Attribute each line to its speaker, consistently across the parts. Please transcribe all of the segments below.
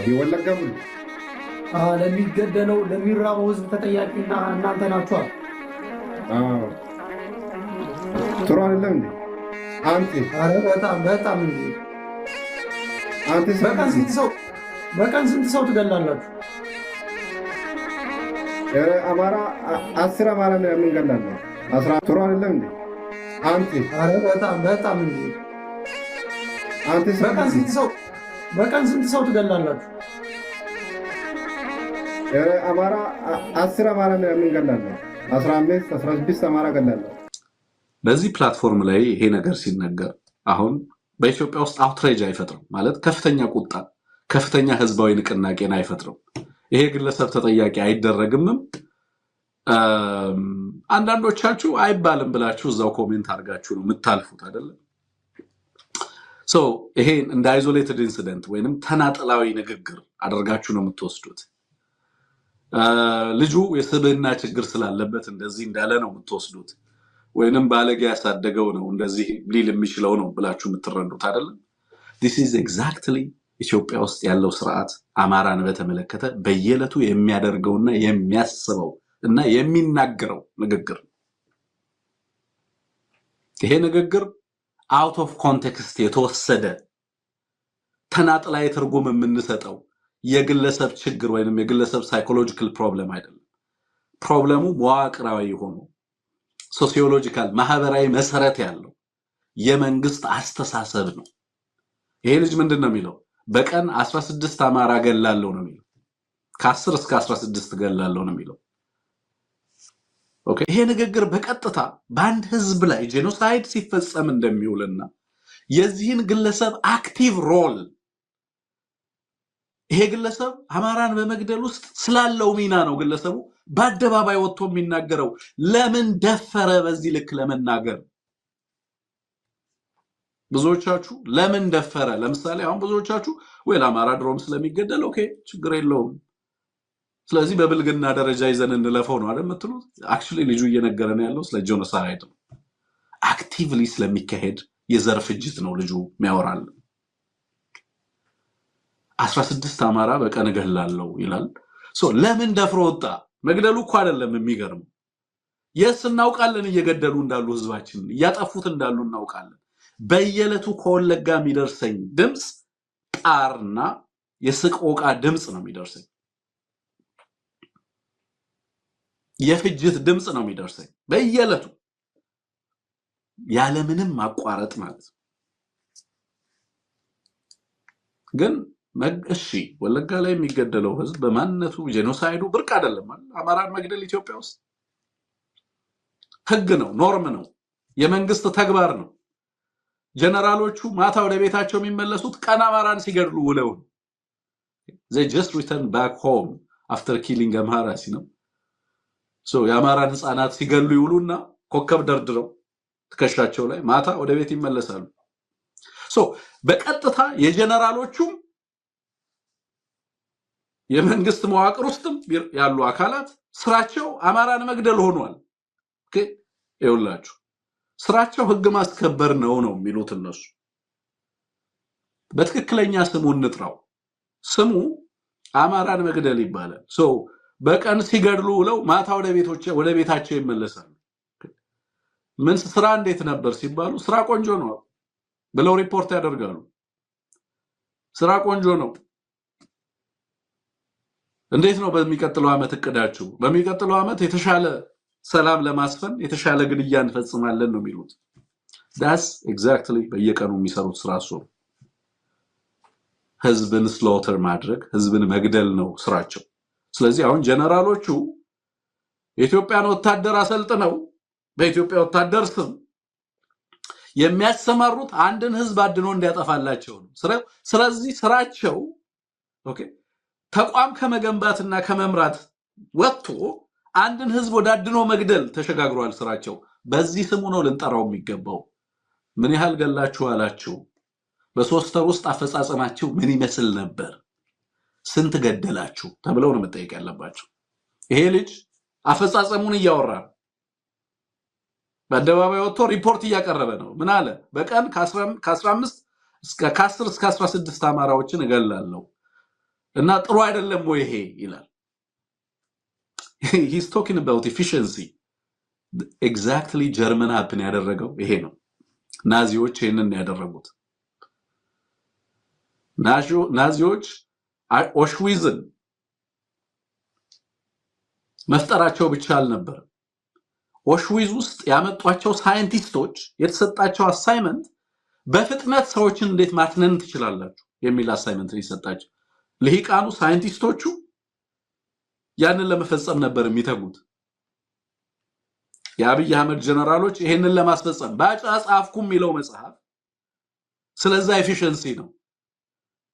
Speaker 1: የወለጋም ነው።
Speaker 2: ለሚገደለው ለሚራበው ህዝብ ተጠያቂና እናንተ ናችኋል።
Speaker 1: ጥሩ አይደለም እንዴ? አንተ
Speaker 2: አረ በጣም እንጂ
Speaker 1: አንተ
Speaker 2: በቀን ስንት ሰው ትገላላችሁ?
Speaker 1: አማራ 10 አማራ ነው የምንገላለው። 10 ጥሩ አይደለም እንዴ? አንተ
Speaker 2: አረ በጣም እንጂ
Speaker 1: አንተ
Speaker 2: በቀን ስንት ሰው ትገላላችሁ?
Speaker 1: አማራ 10 አማራ ነው የምንገላለው። 15 16 አማራ ገላለው።
Speaker 3: በዚህ ፕላትፎርም ላይ ይሄ ነገር ሲነገር አሁን በኢትዮጵያ ውስጥ አውትሬጅ አይፈጥርም ማለት ከፍተኛ ቁጣ ከፍተኛ ህዝባዊ ንቅናቄን አይፈጥርም። ይሄ ግለሰብ ተጠያቂ አይደረግምም። አንዳንዶቻችሁ አይባልም ብላችሁ እዛው ኮሜንት አድርጋችሁ ነው የምታልፉት አይደለም። ሶ ይሄ እንደ አይዞሌትድ ኢንሲደንት ወይንም ተናጠላዊ ንግግር አድርጋችሁ ነው የምትወስዱት። ልጁ የስብዕና ችግር ስላለበት እንደዚህ እንዳለ ነው የምትወስዱት። ወይንም ባለጌ ያሳደገው ነው እንደዚህ ሊል የሚችለው ነው ብላችሁ የምትረዱት አይደለም። this is exactly ኢትዮጵያ ውስጥ ያለው ስርዓት አማራን በተመለከተ በየዕለቱ የሚያደርገውና የሚያስበው እና የሚናገረው ንግግር። ይሄ ንግግር out of context የተወሰደ ተናጥላይ ትርጉም የምንሰጠው የግለሰብ ችግር ወይንም የግለሰብ ሳይኮሎጂካል ፕሮብለም አይደለም። ፕሮብለሙ መዋቅራዊ ሆኖ ሶሲዮሎጂካል ማህበራዊ መሰረት ያለው የመንግስት አስተሳሰብ ነው። ይሄ ልጅ ምንድነው የሚለው? በቀን 16 አማራ ገላለሁ ነው የሚለው። ከ10 እስከ 16 ገላለሁ ነው የሚለው። ኦኬ፣ ይሄ ንግግር በቀጥታ በአንድ ህዝብ ላይ ጄኖሳይድ ሲፈጸም እንደሚውልና የዚህን ግለሰብ አክቲቭ ሮል ይሄ ግለሰብ አማራን በመግደል ውስጥ ስላለው ሚና ነው ግለሰቡ በአደባባይ ወጥቶ የሚናገረው። ለምን ደፈረ በዚህ ልክ ለመናገር? ብዙዎቻችሁ ለምን ደፈረ? ለምሳሌ አሁን ብዙዎቻችሁ ወይ ለአማራ ድሮም ስለሚገደል ኦኬ ችግር የለውም ስለዚህ በብልግና ደረጃ ይዘን እንለፈው ነው አይደል የምትሉት። አክቹሊ ልጁ እየነገረን ያለው ስለ ጄኖሳይድ ነው። አክቲቭሊ ስለሚካሄድ የዘር ፍጅት ነው ልጁ የሚያወራል። 16 አማራ በቀን ገላለው ይላል። ለምን ደፍሮ ወጣ? መግደሉ እኮ አይደለም የሚገርመው። የስ እናውቃለን እየገደሉ እንዳሉ ህዝባችን እያጠፉት እንዳሉ እናውቃለን። በየዕለቱ ከወለጋ የሚደርሰኝ ድምጽ ጣርና የስቆቃ ድምጽ ነው የሚደርሰኝ። የፍጅት ድምጽ ነው የሚደርሰኝ በየዕለቱ ያለምንም ማቋረጥ ማለት ነው። ግን እሺ ወለጋ ላይ የሚገደለው ህዝብ በማንነቱ ጄኖሳይዱ ብርቅ አይደለም ማለት አማራን መግደል ኢትዮጵያ ውስጥ ህግ ነው፣ ኖርም ነው፣ የመንግስት ተግባር ነው። ጀነራሎቹ ማታ ወደ ቤታቸው የሚመለሱት ቀን አማራን ሲገድሉ ውለው they just return back home after killing Amhara ነው። የአማራን ህፃናት ሲገሉ ይውሉና ኮከብ ደርድረው ትከሻቸው ላይ ማታ ወደ ቤት ይመለሳሉ። በቀጥታ የጀነራሎቹም የመንግስት መዋቅር ውስጥም ያሉ አካላት ስራቸው አማራን መግደል ሆኗል። ኦኬ ይውላችሁ ስራቸው ህግ ማስከበር ነው የሚሉት እነሱ። በትክክለኛ ስሙ እንጥራው። ስሙ አማራን መግደል ይባላል። በቀን ሲገድሉ ውለው ማታ ወደ ቤታቸው ይመለሳሉ። ምን ስራ እንዴት ነበር ሲባሉ ስራ ቆንጆ ነው ብለው ሪፖርት ያደርጋሉ። ስራ ቆንጆ ነው። እንዴት ነው በሚቀጥለው አመት እቅዳችሁ? በሚቀጥለው አመት የተሻለ ሰላም ለማስፈን የተሻለ ግድያ እንፈጽማለን ነው የሚሉት። that's exactly በየቀኑ የሚሰሩት ስራ እሱ ነው። ህዝብን ስሎተር ማድረግ ህዝብን መግደል ነው ስራቸው። ስለዚህ አሁን ጀነራሎቹ የኢትዮጵያን ወታደር አሰልጥነው በኢትዮጵያ ወታደር ስም የሚያሰማሩት አንድን ህዝብ አድኖ እንዲያጠፋላቸው ነው። ስለዚህ ስራቸው ኦኬ ተቋም ከመገንባትና ከመምራት ወጥቶ አንድን ህዝብ ወደ አድኖ መግደል ተሸጋግሯል ስራቸው። በዚህ ስሙ ነው ልንጠራው የሚገባው። ምን ያህል ገላችሁ አላችሁ? በ3 ወር ውስጥ አፈጻጸማችሁ ምን ይመስል ነበር? ስንት ገደላችሁ ተብለው ነው መጠየቅ ያለባቸው። ይሄ ልጅ አፈጻጸሙን እያወራ በአደባባይ ወጥቶ ሪፖርት እያቀረበ ነው። ምን አለ? በቀን ከ10 እስከ 16 አማራዎችን እገላለሁ። እና ጥሩ አይደለም ወይ ይሄ ይላል። he's talking about efficiency. exactly ጀርመን ሀፕን ያደረገው ይሄ ነው። ናዚዎች ይሄንን ያደረጉት። ናዚዎች ኦሽዊዝን መፍጠራቸው ብቻ አልነበረም። ኦሽዊዝ ውስጥ ያመጧቸው ሳይንቲስቶች የተሰጣቸው አሳይመንት በፍጥነት ሰዎችን እንዴት ማትነን ትችላላችሁ የሚል አሳይመንት ሊሰጣቸው፣ ለሂቃኑ ሳይንቲስቶቹ ያንን ለመፈጸም ነበር የሚተጉት። የአብይ አህመድ ጀነራሎች ይሄንን ለማስፈጸም ባጫ ጻፍኩም የሚለው መጽሐፍ ስለዛ ኤፊሺየንሲ ነው።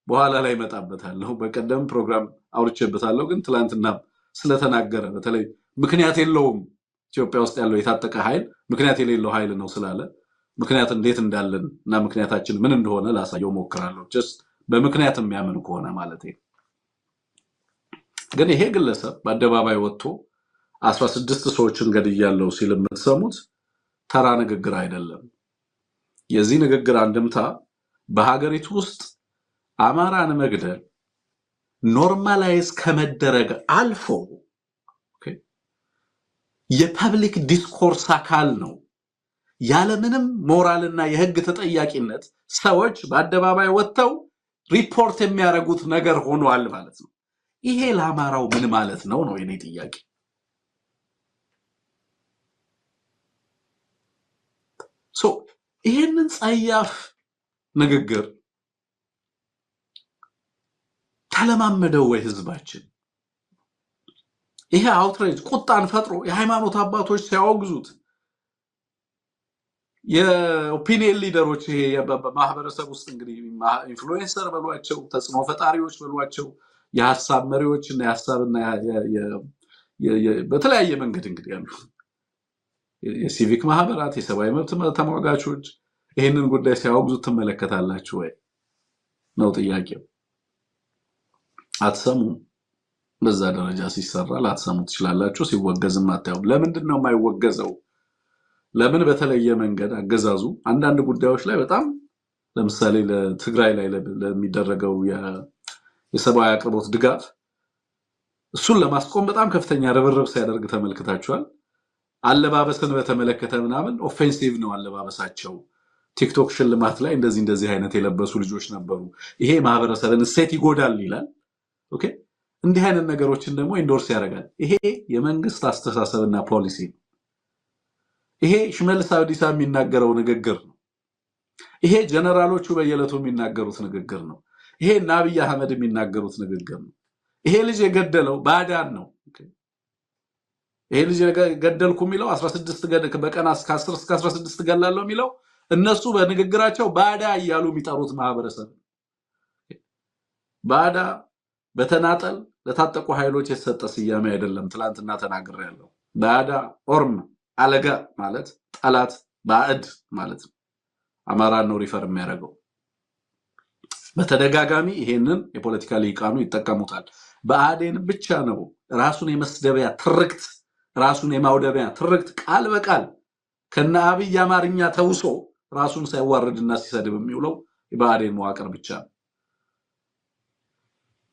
Speaker 3: በኋላ ላይ መጣበታለሁ። በቀደም ፕሮግራም አውርቼበታለሁ፣ ግን ትላንትና ስለተናገረ በተለይ ምክንያት የለውም ኢትዮጵያ ውስጥ ያለው የታጠቀ ኃይል ምክንያት የሌለው ኃይል ነው ስላለ ምክንያት እንዴት እንዳለን እና ምክንያታችን ምን እንደሆነ ላሳየው ሞክራለሁ። just በምክንያት የሚያምን ከሆነ ማለት ነው። ግን ይሄ ግለሰብ በአደባባይ ወጥቶ 16 ሰዎችን ገድያለሁ ሲል የምትሰሙት ተራ ንግግር አይደለም። የዚህ ንግግር አንድምታ በሀገሪቱ ውስጥ አማራን መግደል ኖርማላይዝ ከመደረግ አልፎ የፐብሊክ ዲስኮርስ አካል ነው። ያለምንም ሞራልና የህግ ተጠያቂነት ሰዎች በአደባባይ ወጥተው ሪፖርት የሚያደርጉት ነገር ሆኗል ማለት ነው። ይሄ ለአማራው ምን ማለት ነው ነው የኔ ጥያቄ። ይሄንን ጸያፍ ንግግር ተለማመደው ወይ ህዝባችን? ይሄ አውትሬጅ ቁጣን ፈጥሮ የሃይማኖት አባቶች ሲያወግዙት፣ የኦፒኒየን ሊደሮች ይሄ በማህበረሰብ ውስጥ እንግዲህ ኢንፍሉዌንሰር በሏቸው፣ ተጽዕኖ ፈጣሪዎች በሏቸው፣ የሐሳብ መሪዎች እና የሐሳብና በተለያየ መንገድ እንግዲህ ያሉ የሲቪክ ማህበራት፣ የሰብአዊ መብት ተሟጋቾች ይሄንን ጉዳይ ሲያወግዙት ትመለከታላችሁ ወይ ነው ጥያቄው። አትሰሙም። በዛ ደረጃ ሲሰራ ላትሰሙ ትችላላችሁ። ሲወገዝም አታዩም። ለምንድን ነው የማይወገዘው? ለምን በተለየ መንገድ አገዛዙ አንዳንድ ጉዳዮች ላይ በጣም ለምሳሌ ለትግራይ ላይ ለሚደረገው የሰብአዊ አቅርቦት ድጋፍ እሱን ለማስቆም በጣም ከፍተኛ ርብርብ ሲያደርግ ተመልክታችኋል። አለባበስን በተመለከተ ምናምን ኦፌንሲቭ ነው አለባበሳቸው። ቲክቶክ ሽልማት ላይ እንደዚህ አይነት የለበሱ ልጆች ነበሩ፣ ይሄ ማህበረሰብን እሴት ይጎዳል ይላል። ኦኬ፣ እንዲህ አይነት ነገሮችን ደግሞ ኢንዶርስ ያደርጋል። ይሄ የመንግስት አስተሳሰብና ፖሊሲ ነው። ይሄ ሽመልስ አብዲሳ የሚናገረው ንግግር ነው። ይሄ ጀነራሎቹ በየዕለቱ የሚናገሩት ንግግር ነው። ይሄ አብይ አህመድ የሚናገሩት ንግግር ነው። ይሄ ልጅ የገደለው ባዳን ነው። ይሄ ልጅ ገደልኩ የሚለው 16 በቀን ከ10 እስከ 16 ገላለሁ የሚለው እነሱ በንግግራቸው ባዳ እያሉ የሚጠሩት ማህበረሰብ ባዳ በተናጠል ለታጠቁ ኃይሎች የተሰጠ ስያሜ አይደለም። ትላንትና ተናግሬያለሁ። ባዳ ኦርም አለጋ ማለት ጠላት ባዕድ ማለት ነው። አማራን ነው ሪፈር የሚያደርገው። በተደጋጋሚ ይሄንን የፖለቲካ ሊቃኑ ይጠቀሙታል። በአዴን ብቻ ነው ራሱን የመስደቢያ ትርክት፣ ራሱን የማውደቢያ ትርክት ቃል በቃል ከነ አብይ አማርኛ ተውሶ ራሱን ሳይዋረድና ሲሰድብ የሚውለው በአዴን መዋቅር ብቻ ነው።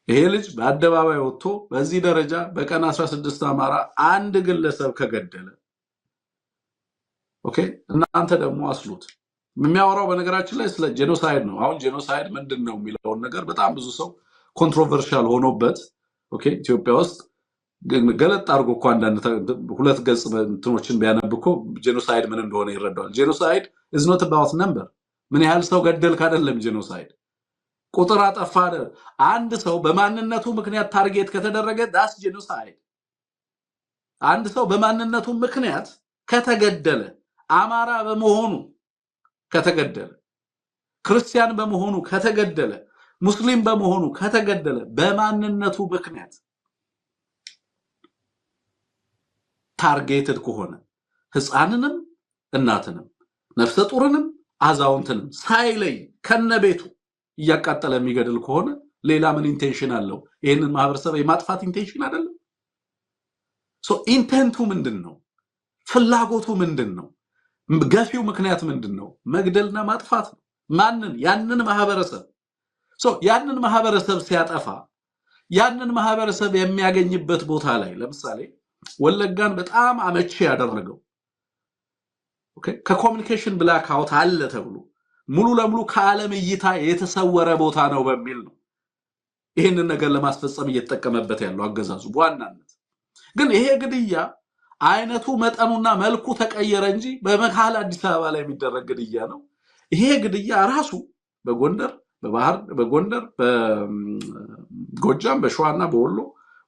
Speaker 3: ይሄ ልጅ በአደባባይ ወጥቶ በዚህ ደረጃ በቀን 16 አማራ አንድ ግለሰብ ከገደለ ኦኬ፣ እናንተ ደግሞ አስሉት። የሚያወራው በነገራችን ላይ ስለ ጄኖሳይድ ነው። አሁን ጄኖሳይድ ምንድነው የሚለውን ነገር በጣም ብዙ ሰው ኮንትሮቨርሻል ሆኖበት ኦኬ፣ ኢትዮጵያ ውስጥ ገለጥ አድርጎ እኮ አንዳንድ ሁለት ገጽ እንትኖችን ቢያነብ እኮ ጄኖሳይድ ምን እንደሆነ ይረዳዋል። ጄኖሳይድ is not about number። ምን ያህል ሰው ገደልክ አይደለም ጄኖሳይድ። ቁጥር አጠፋ አይደል። አንድ ሰው በማንነቱ ምክንያት ታርጌት ከተደረገ ዳስ ጄኖሳይድ። አንድ ሰው በማንነቱ ምክንያት ከተገደለ፣ አማራ በመሆኑ ከተገደለ፣ ክርስቲያን በመሆኑ ከተገደለ፣ ሙስሊም በመሆኑ ከተገደለ፣ በማንነቱ ምክንያት ታርጌትድ ከሆነ ህፃንንም እናትንም ነፍሰ ጡርንም አዛውንትንም ሳይለይ ከነቤቱ እያቃጠለ የሚገድል ከሆነ ሌላ ምን ኢንቴንሽን አለው? ይሄንን ማህበረሰብ የማጥፋት ኢንቴንሽን አይደለም። ኢንቴንቱ ምንድነው? ፍላጎቱ ምንድነው? ገፊው ምክንያት ምንድነው? መግደልና ማጥፋት ነው። ማንን? ያንን ማህበረሰብ። ያንን ማህበረሰብ ሲያጠፋ ያንን ማህበረሰብ የሚያገኝበት ቦታ ላይ ለምሳሌ ወለጋን በጣም አመቺ ያደረገው ኦኬ ከኮሙኒኬሽን ብላክ አውት አለ ተብሎ ሙሉ ለሙሉ ከዓለም እይታ የተሰወረ ቦታ ነው በሚል ነው ይሄንን ነገር ለማስፈጸም እየተጠቀመበት ያለው አገዛዙ በዋናነት ግን ይሄ ግድያ አይነቱ መጠኑና መልኩ ተቀየረ እንጂ በመካል አዲስ አበባ ላይ የሚደረግ ግድያ ነው ይሄ ግድያ ራሱ በጎንደር በጎንደር በጎጃም በሸዋና በወሎ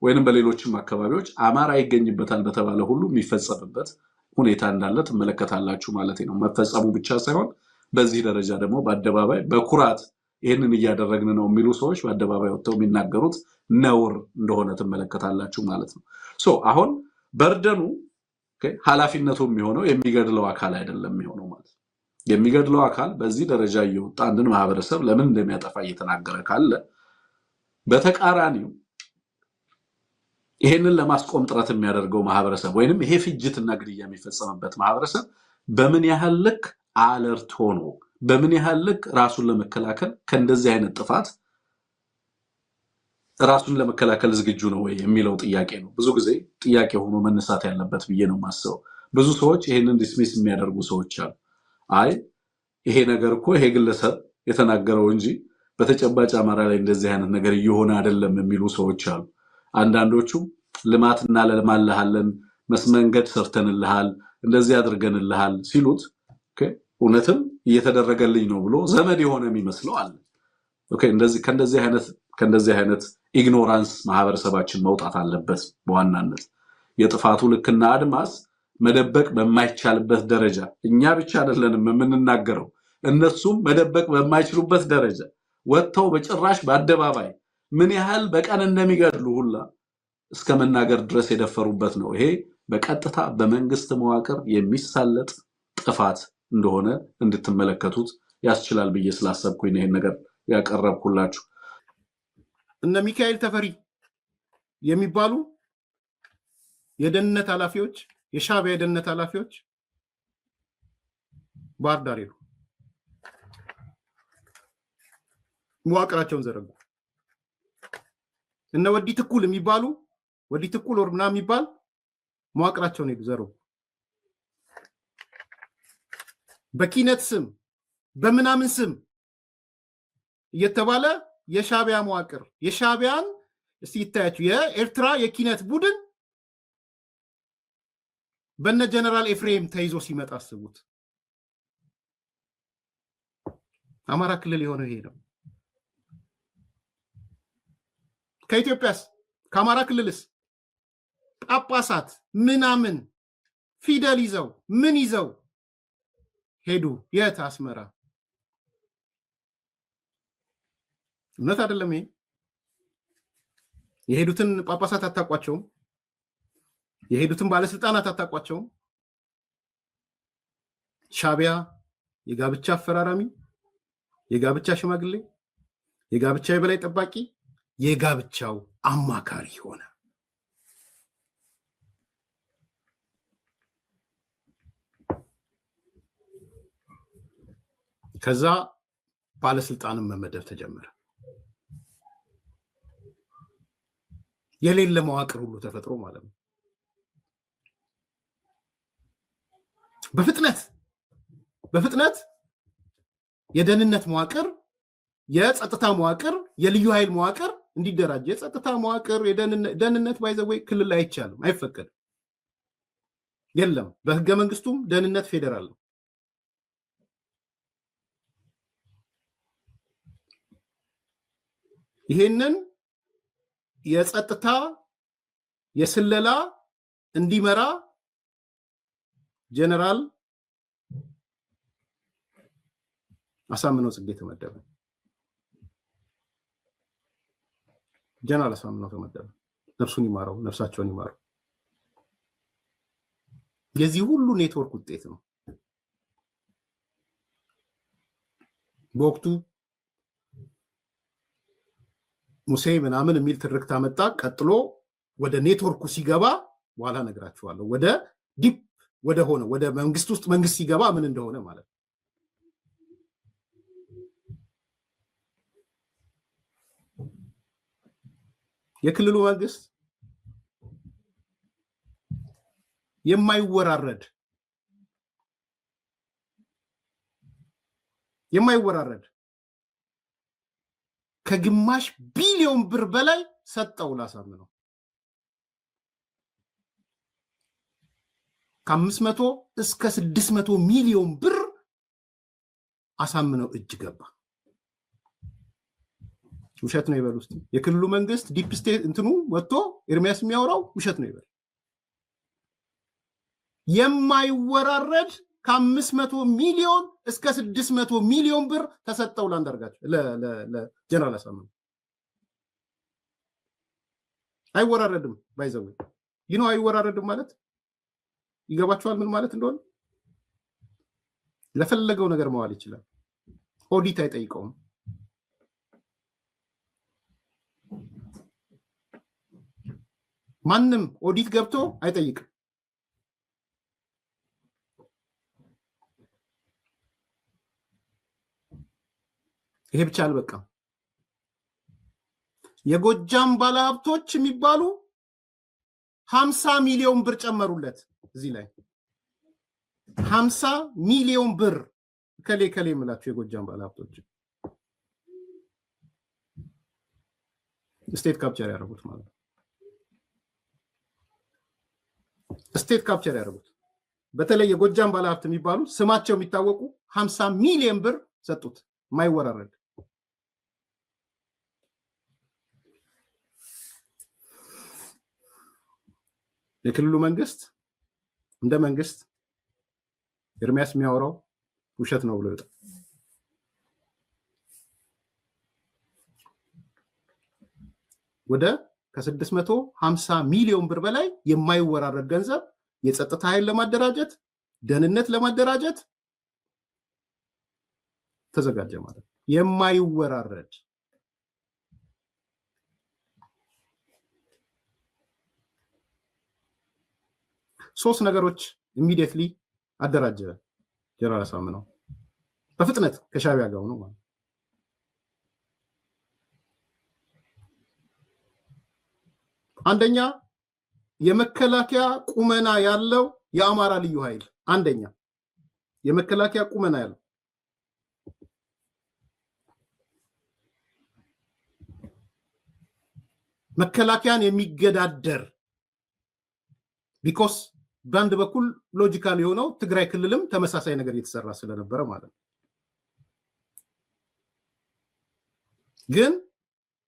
Speaker 3: ወይንም በሌሎችም አካባቢዎች አማራ ይገኝበታል በተባለ ሁሉ የሚፈጸምበት ሁኔታ እንዳለ ተመለከታላችሁ ማለት ነው መፈጸሙ ብቻ ሳይሆን በዚህ ደረጃ ደግሞ በአደባባይ በኩራት ይሄንን እያደረግን ነው የሚሉ ሰዎች በአደባባይ ወጥተው የሚናገሩት ነውር እንደሆነ ተመለከታላችሁ ማለት ነው ሶ አሁን በርደኑ ኃላፊነቱ የሚሆነው የሚገድለው አካል አይደለም የሚሆነው ማለት የሚገድለው አካል በዚህ ደረጃ እየወጣ አንድን ማህበረሰብ ለምን እንደሚያጠፋ እየተናገረ ካለ በተቃራኒው ይሄንን ለማስቆም ጥረት የሚያደርገው ማህበረሰብ ወይንም ይሄ ፍጅትና ግድያ የሚፈጸምበት ማህበረሰብ በምን ያህል ልክ አለርት ሆኖ በምን ያህል ልክ ራሱን ለመከላከል ከእንደዚህ አይነት ጥፋት ራሱን ለመከላከል ዝግጁ ነው ወይ የሚለው ጥያቄ ነው ብዙ ጊዜ ጥያቄ ሆኖ መነሳት ያለበት ብዬ ነው ማስበው ብዙ ሰዎች ይሄንን ዲስሚስ የሚያደርጉ ሰዎች አሉ አይ ይሄ ነገር እኮ ይሄ ግለሰብ የተናገረው እንጂ በተጨባጭ አማራ ላይ እንደዚህ አይነት ነገር እየሆነ አይደለም የሚሉ ሰዎች አሉ አንዳንዶቹ ልማትና ለማለሃለን መስመንገድ ሰርተንልሃል እንደዚህ አድርገንልሃል ሲሉት ኦኬ እውነትም እየተደረገልኝ ነው ብሎ ዘመድ የሆነ የሚመስለው አለ ኦኬ ከእንደዚህ አይነት ኢግኖራንስ ማህበረሰባችን መውጣት አለበት በዋናነት የጥፋቱ ልክና አድማስ መደበቅ በማይቻልበት ደረጃ እኛ ብቻ አይደለንም የምንናገረው እነሱም መደበቅ በማይችሉበት ደረጃ ወጥተው በጭራሽ በአደባባይ ምን ያህል በቀን እንደሚገድሉ ሁላ እስከ መናገር ድረስ የደፈሩበት ነው ይሄ በቀጥታ በመንግስት መዋቅር የሚሳለጥ ጥፋት እንደሆነ እንድትመለከቱት ያስችላል ብዬ ስላሰብኩኝ ይሄን ነገር ያቀረብኩላችሁ
Speaker 4: እነ ሚካኤል ተፈሪ የሚባሉ የደህንነት ኃላፊዎች የሻዕቢያ የደህንነት ኃላፊዎች ባህር ዳር ሄዱ መዋቅራቸውን ዘረጉ እነ ወዲ ትኩል የሚባሉ ወዲ ትኩል ወርምና የሚባል መዋቅራቸውን ሄዱ ዘረጉ በኪነት ስም በምናምን ስም እየተባለ የሻዕቢያ መዋቅር የሻዕቢያን እስቲ ይታያችሁ የኤርትራ የኪነት ቡድን በነ ጀነራል ኤፍሬም ተይዞ ሲመጣ አስቡት አማራ ክልል የሆነው ይሄ ነው ከኢትዮጵያስ ከአማራ ክልልስ ጳጳሳት ምናምን ፊደል ይዘው ምን ይዘው ሄዱ የት አስመራ እውነት አይደለም ይሄ የሄዱትን ጳጳሳት አታቋቸውም የሄዱትን ባለስልጣናት አታቋቸውም ሻዕቢያ የጋብቻ አፈራራሚ የጋብቻ ሽማግሌ የጋብቻ የበላይ ጠባቂ የጋብቻው አማካሪ ሆነ ከዛ ባለስልጣንም መመደብ ተጀመረ የሌለ መዋቅር ሁሉ ተፈጥሮ ማለት ነው በፍጥነት የደህንነት መዋቅር የጸጥታ መዋቅር የልዩ ኃይል መዋቅር እንዲደራጅ የጸጥታ መዋቅር የደህንነት ባይዘወይ ክልል አይቻልም አይፈቀድም የለም በህገ መንግስቱም ደህንነት ፌደራል ነው ይሄንን የጸጥታ የስለላ እንዲመራ ጀነራል አሳምነው ጽጌ ተመደበ ጀነራል አሳምነው ተመደበ ነፍሱን ይማረው ነፍሳቸውን ይማረው የዚህ ሁሉ ኔትወርክ ውጤት ነው በወቅቱ ሙሴ ምናምን የሚል ትርክት አመጣ ቀጥሎ ወደ ኔትወርኩ ሲገባ በኋላ ነግራችኋለሁ ወደ ዲፕ ወደ ሆነ ወደ መንግስት ውስጥ መንግስት ሲገባ ምን እንደሆነ ማለት ነው የክልሉ መንግስት የማይወራረድ ከግማሽ ቢሊዮን ብር በላይ ሰጠው ላሳምነው። ከ500 እስከ 600 ሚሊዮን ብር አሳምነው እጅ ገባ። ውሸት ነው ይበል ውስጥ የክልሉ መንግስት ዲፕ ስቴት እንትኑ ወጥቶ ኤርሚያስ የሚያወራው ውሸት ነው ይበል። የማይወራረድ ከ500 ሚሊዮን እስከ 600 ሚሊዮን ብር ተሰጠው ለአንዳርጋቸው ለጀነራል አሳምነው። አይወራረድም ባይዘው አይወራረድም ማለት ይገባቸዋል ምን ማለት እንደሆነ። ለፈለገው ነገር መዋል ይችላል። ኦዲት አይጠይቀውም። ማንም ኦዲት ገብቶ አይጠይቅም። ይሄ ብቻ አልበቃም። የጎጃም ባለሀብቶች የሚባሉ 50 ሚሊዮን ብር ጨመሩለት። እዚህ ላይ 50 ሚሊዮን ብር ከሌ የምላቸው የጎጃም ባለሀብቶች ስቴት ካፕቸር ያደረጉት ማለት ነው። ስቴት ካፕቸር ያደረጉት በተለይ የጎጃም ባለሀብት የሚባሉ ስማቸው የሚታወቁ 50 ሚሊዮን ብር ሰጡት። ማይወራረድ የክልሉ መንግስት እንደ መንግስት ኤርሚያስ የሚያወራው ውሸት ነው ብሎ ይወጣል። ወደ ከ650 ሚሊዮን ብር በላይ የማይወራረድ ገንዘብ የጸጥታ ኃይል ለማደራጀት ደህንነት ለማደራጀት ተዘጋጀ ማለት ነው። የማይወራረድ ሶስት ነገሮች ኢሚዲየትሊ አደራጀ ጀነራል አሳምነው በፍጥነት ከሻዕቢያ ጋር ነው ማለት። አንደኛ የመከላከያ ቁመና ያለው የአማራ ልዩ ኃይል አንደኛ የመከላከያ ቁመና ያለው መከላከያን የሚገዳደር ቢኮስ በአንድ በኩል ሎጂካል የሆነው ትግራይ ክልልም ተመሳሳይ ነገር እየተሰራ ስለነበረ ማለት ነው። ግን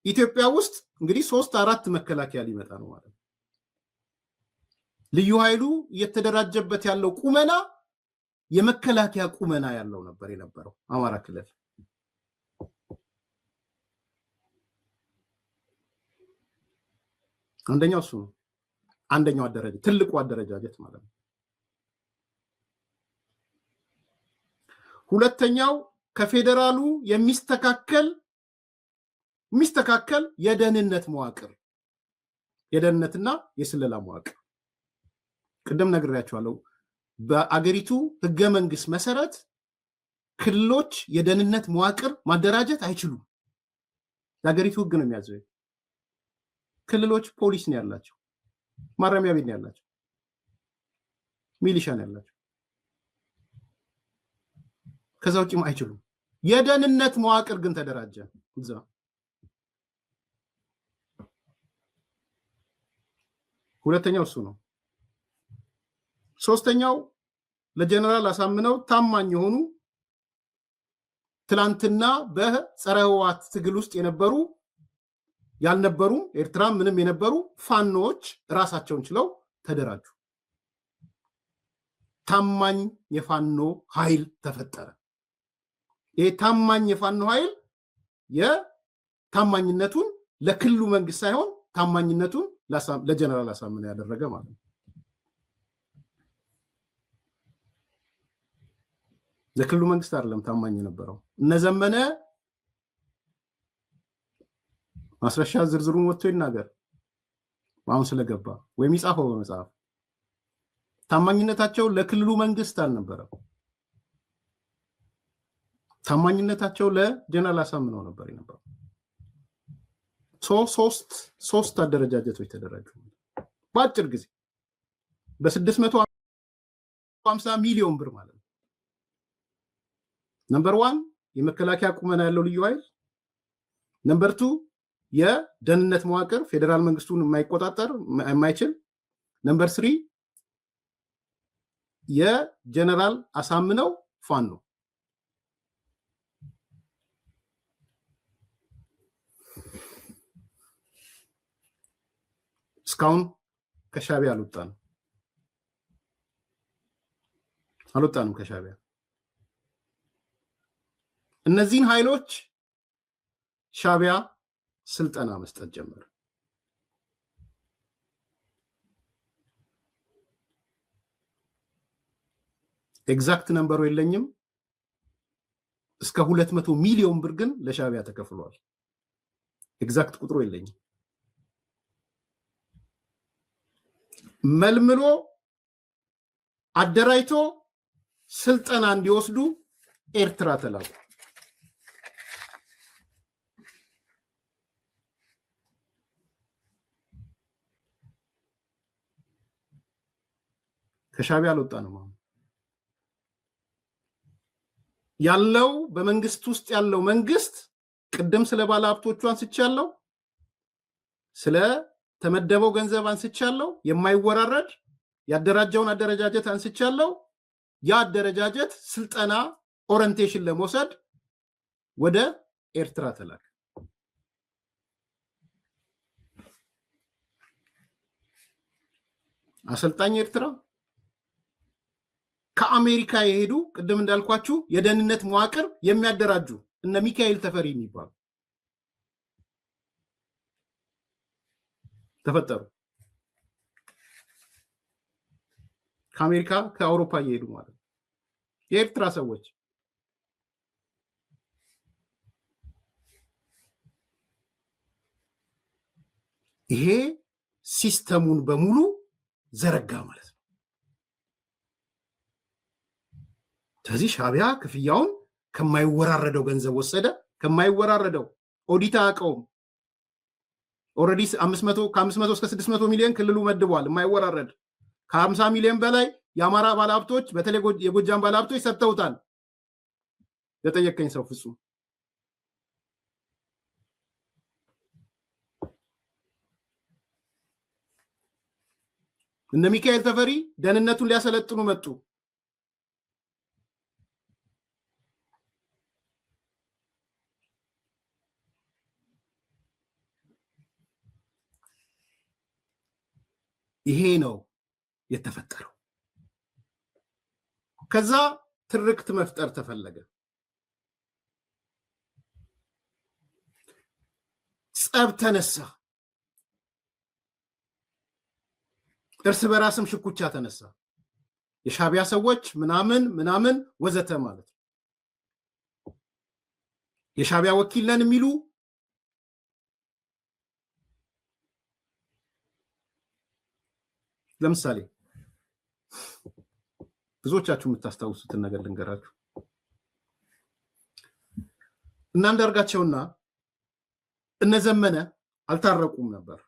Speaker 4: ኢትዮጵያ ውስጥ እንግዲህ 3-4 መከላከያ ሊመጣ ነው ማለት ነው። ልዩ ኃይሉ እየተደራጀበት ያለው ቁመና የመከላከያ ቁመና ያለው ነበር የነበረው አማራ ክልል። አንደኛው እሱ ነው። አንደኛው አደረጃጀት ትልቁ አደረጃጀት ማለት ነው። ሁለተኛው ከፌደራሉ የሚስተካከል የደህንነት መዋቅር የደህንነትና የስለላ መዋቅር ቅድም ነግሬያቸዋለሁ። በአገሪቱ ህገ መንግስት መሰረት ክልሎች የደህንነት መዋቅር ማደራጀት አይችሉም። የአገሪቱ ህግ ነው የሚያዘው። ክልሎች ፖሊስ ነው ያላቸው፣ ማረሚያ ቤት ነው ያላቸው፣ ሚሊሻ ነው ያላቸው። ከዛ ውጭም አይችሉም። የደህንነት መዋቅር ግን ተደራጀ እዛ። ሁለተኛው እሱ ነው። ሶስተኛው ለጀነራል አሳምነው ታማኝ የሆኑ ትላንትና በጸረ ህወሓት ትግል ውስጥ የነበሩ ያልነበሩ ኤርትራ ምንም የነበሩ ፋኖዎች ራሳቸውን ችለው ተደራጁ። ታማኝ የፋኖ ኃይል ተፈጠረ። ይሄ ታማኝ የፋኖ ኃይል የታማኝነቱን ለክልሉ መንግስት ሳይሆን ታማኝነቱን ለጀነራል አሳምነው ያደረገ ማለት ነው። ለክልሉ መንግስት አይደለም ታማኝ የነበረው። እነዘመነ ማስረሻ ዝርዝሩን ወጥቶ ይናገር አሁን ስለገባ ወይም ይጻፈው በመጽሐፍ። ታማኝነታቸው ለክልሉ መንግስት አልነበረም። ታማኝነታቸው ለጀነራል አሳምነው ነበር የነበረው። ሶስት አደረጃጀቶች ተደራጁ በአጭር ጊዜ በ650 ሚሊዮን ብር ማለት ነው። ነምበር 1 የመከላከያ ቁመና ያለው ልዩ ኃይል፣ ነምበር 2 የደህንነት መዋቅር ፌደራል መንግስቱን የማይቆጣጠር የማይችል፣ ነምበር 3 የጀነራል አሳምነው ፋኖ ነው። እስካሁን ከሻቢያ አልወጣንም ከሻቢያ። እነዚህን ኃይሎች ሻቢያ ስልጠና መስጠት ጀመረ። ኤግዛክት ነምበሩ የለኝም። እስከ 200 ሚሊዮን ብር ግን ለሻቢያ ተከፍሏል። ኤግዛክት ቁጥሩ የለኝም። መልምሎ አደራጅቶ ስልጠና እንዲወስዱ ኤርትራ ተላኩ። ከሻቢያ አልወጣንም። ያለው በመንግስት ውስጥ ያለው መንግስት ቅድም ስለ ባለ ሀብቶቹ አንስቻለሁ፣ ስለ ተመደበው ገንዘብ አንስቻለሁ፣ የማይወራረድ ያደራጀውን አደረጃጀት አንስቻለሁ። ያ አደረጃጀት ስልጠና ኦሪንቴሽን ለመውሰድ ወደ ኤርትራ ተላከ። አሰልጣኝ ኤርትራ ከአሜሪካ የሄዱ ቅድም እንዳልኳችሁ የደህንነት መዋቅር የሚያደራጁ እነ ሚካኤል ተፈሪ የሚባሉ ተፈጠሩ። ከአሜሪካ ከአውሮፓ እየሄዱ ማለት ነው የኤርትራ ሰዎች። ይሄ ሲስተሙን በሙሉ ዘረጋ ማለት ነው። ስለዚህ ሻቢያ ክፍያውን ከማይወራረደው ገንዘብ ወሰደ። ከማይወራረደው ኦዲት አያውቀውም። ኦልሬዲ ከ500 እስከ 600 ሚሊዮን ክልሉ መድቧል። የማይወራረድ ከ50 ሚሊዮን በላይ የአማራ ባለሀብቶች በተለይ የጎጃም ባለሀብቶች ሰጥተውታል። ለጠየቀኝ ሰው ፍጹም እነ ሚካኤል ተፈሪ ደህንነቱን ሊያሰለጥኑ መጡ። ይሄ ነው የተፈጠረው። ከዛ ትርክት መፍጠር ተፈለገ። ጸብ ተነሳ። እርስ በራስም ሽኩቻ ተነሳ። የሻቢያ ሰዎች ምናምን ወዘተ ማለት ነው። የሻቢያ ወኪል ነን የሚሉ ለምሳሌ ብዙዎቻችሁ የምታስታውሱትን ነገር ልንገራችሁ። እና አንዳርጋቸውና እነዘመነ አልታረቁም ነበር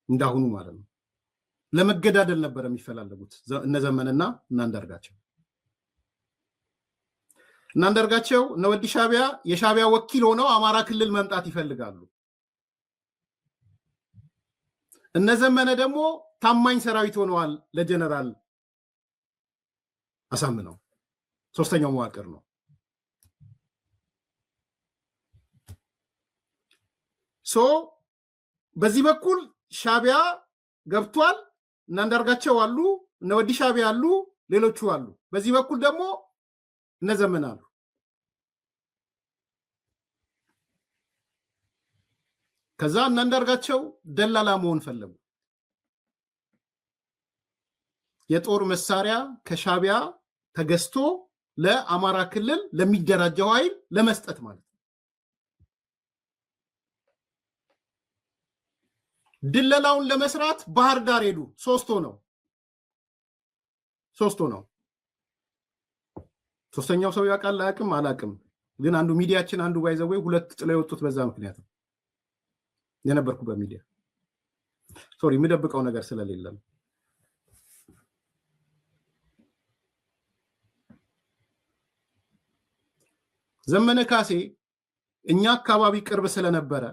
Speaker 4: እንዳሁኑ ማለት ነው። ለመገዳደል ነበር የሚፈላለጉት እነዘመነና አንዳርጋቸው። አንዳርጋቸው ወዲ ሻቢያ የሻቢያ ወኪል ሆነው አማራ ክልል መምጣት ይፈልጋሉ። እነዘመነ ደግሞ ታማኝ ሰራዊት ሆነዋል ለጀነራል አሳምነው። ሶስተኛው መዋቅር ነው። በዚህ በኩል ሻቢያ ገብቷል። አንዳርጋቸው አሉ፣ ወዲ ሻቢያ አሉ፣ ሌሎቹ አሉ። በዚህ በኩል ደግሞ እነዘመነ አሉ። ከዛ አንዳርጋቸው ደላላ መሆን ፈለጉ። የጦር መሳሪያ ከሻቢያ ተገዝቶ ለአማራ ክልል ለሚደራጀው ኃይል ለመስጠት ማለት ነው። ድለላውን ለመስራት ባህር ዳር ሄዱ። ሶስት ነው። ሶስተኛው ሰው ያውቃል አያውቅም አላውቅም፣ ግን አንዱ ሚዲያችን አንዱ ባይዘው ሁለት ጥለው የወጡት በዛ ምክንያት ነው። የነበርኩ በሚዲያ ሶሪ የምደብቀው ነገር ስለሌለ ነው። ዘመነ ካሴ እኛ አካባቢ ቅርብ ስለነበረ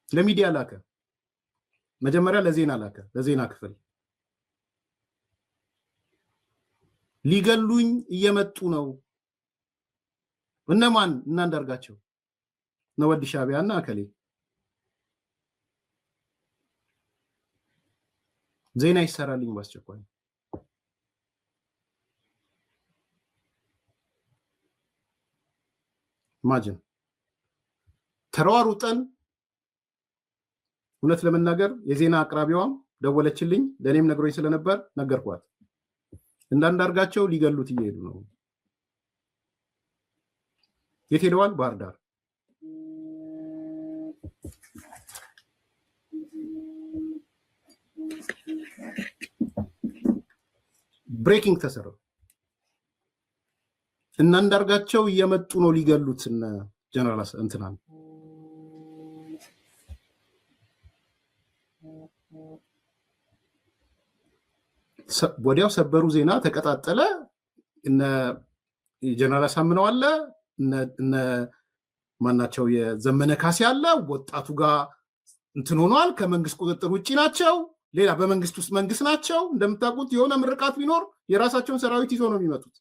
Speaker 4: ለሚዲያ ላከ። መጀመሪያ ለዜና ላከ፣ ለዜና ክፍል ሊገሉኝ እየመጡ ነው። እነማን? እና አንዳርጋቸው ነው ወዲ ሻቢያና አከሌ። ዜና ይሰራልኝ ባስቸኳይ። ማጅን ተሯሩጠን እውነት ለመናገር የዜና አቅራቢዋም ደወለችልኝ፣ ለኔም ነግሮኝ ስለነበር ነገርኳት። እንዳንዳርጋቸው ሊገሉት እየሄዱ ነው። የት ሄደዋል? ባህር ዳር። ብሬኪንግ ተሰራ። እንዳንዳርጋቸው እየመጡ ነው ሊገሉት እነ ጀነራል እንትናን ወዲያው ሰበሩ ዜና ተቀጣጠለ። እነ ጀነራል አሳምነው አለ፣ እነ ማናቸው የዘመነ ካሴ አለ፣ ወጣቱ ጋር እንትን ሆኗል። ከመንግስት ቁጥጥር ውጪ ናቸው። ሌላ በመንግስት ውስጥ መንግስት ናቸው። እንደምታውቁት የሆነ ምርቃት ቢኖር የራሳቸውን ሰራዊት ይዞ ነው የሚመጡት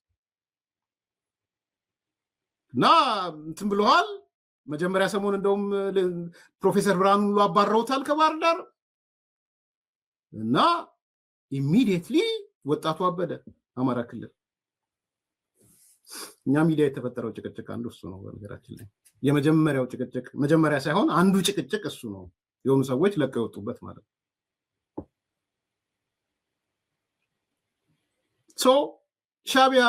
Speaker 4: እና እንትን ብለዋል። መጀመሪያ ሰሞን እንደውም ፕሮፌሰር ብርሃኑ ሁሉ አባረውታል ከባህር ዳር እና ኢሚዲየትሊ ወጣቱ አበደ። አማራ ክልል እኛ ሚዲያ የተፈጠረው ጭቅጭቅ አንዱ እሱ ነው። በነገራችን ላይ የመጀመሪያው ጭቅጭቅ መጀመሪያ ሳይሆን አንዱ ጭቅጭቅ እሱ ነው። የሆኑ ሰዎች ለቀው የወጡበት ማለት ነው። ሶ ሻቢያ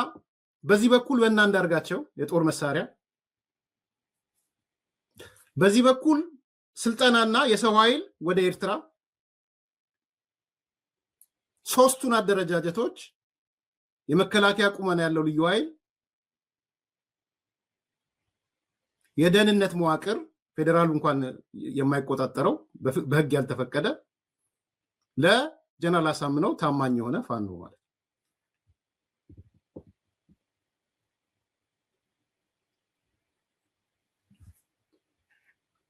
Speaker 4: በዚህ በኩል በእነ አንዳርጋቸው የጦር መሳሪያ፣ በዚህ በኩል ስልጠናና የሰው ኃይል ወደ ኤርትራ፣ ሶስቱን አደረጃጀቶች የመከላከያ ቁመና ያለው ልዩ ኃይል፣ የደህንነት መዋቅር ፌዴራሉ እንኳን የማይቆጣጠረው በህግ ያልተፈቀደ ለጀነራል አሳምነው ታማኝ የሆነ ፋኖ ማለት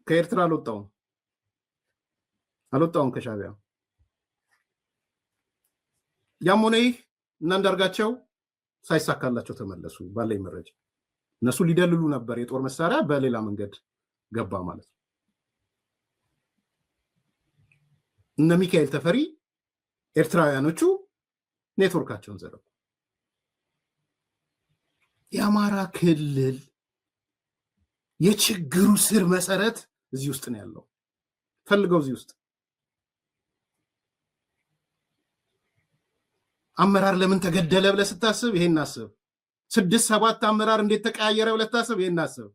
Speaker 4: ከኤርትራ አልወጣውም ከሻቢያ። ያም ሆነ ይህ እና አንዳርጋቸው ሳይሳካላቸው ተመለሱ። ባለኝ መረጃ እነሱ ሊደልሉ ነበር፣ የጦር መሳሪያ በሌላ መንገድ ገባ ማለት ነው። እነ ሚካኤል ተፈሪ ኤርትራውያኖቹ ኔትወርካቸውን ዘረጉ። የአማራ ክልል የችግሩ ስር መሰረት እዚህ ውስጥ ነው ያለው። ፈልገው እዚህ ውስጥ አመራር ለምን ተገደለ ብለህ ስታስብ ይሄን አስብ። 6-7 አመራር እንዴት ተቀያየረ ብለህ ታስብ፣ ይሄን አስብ።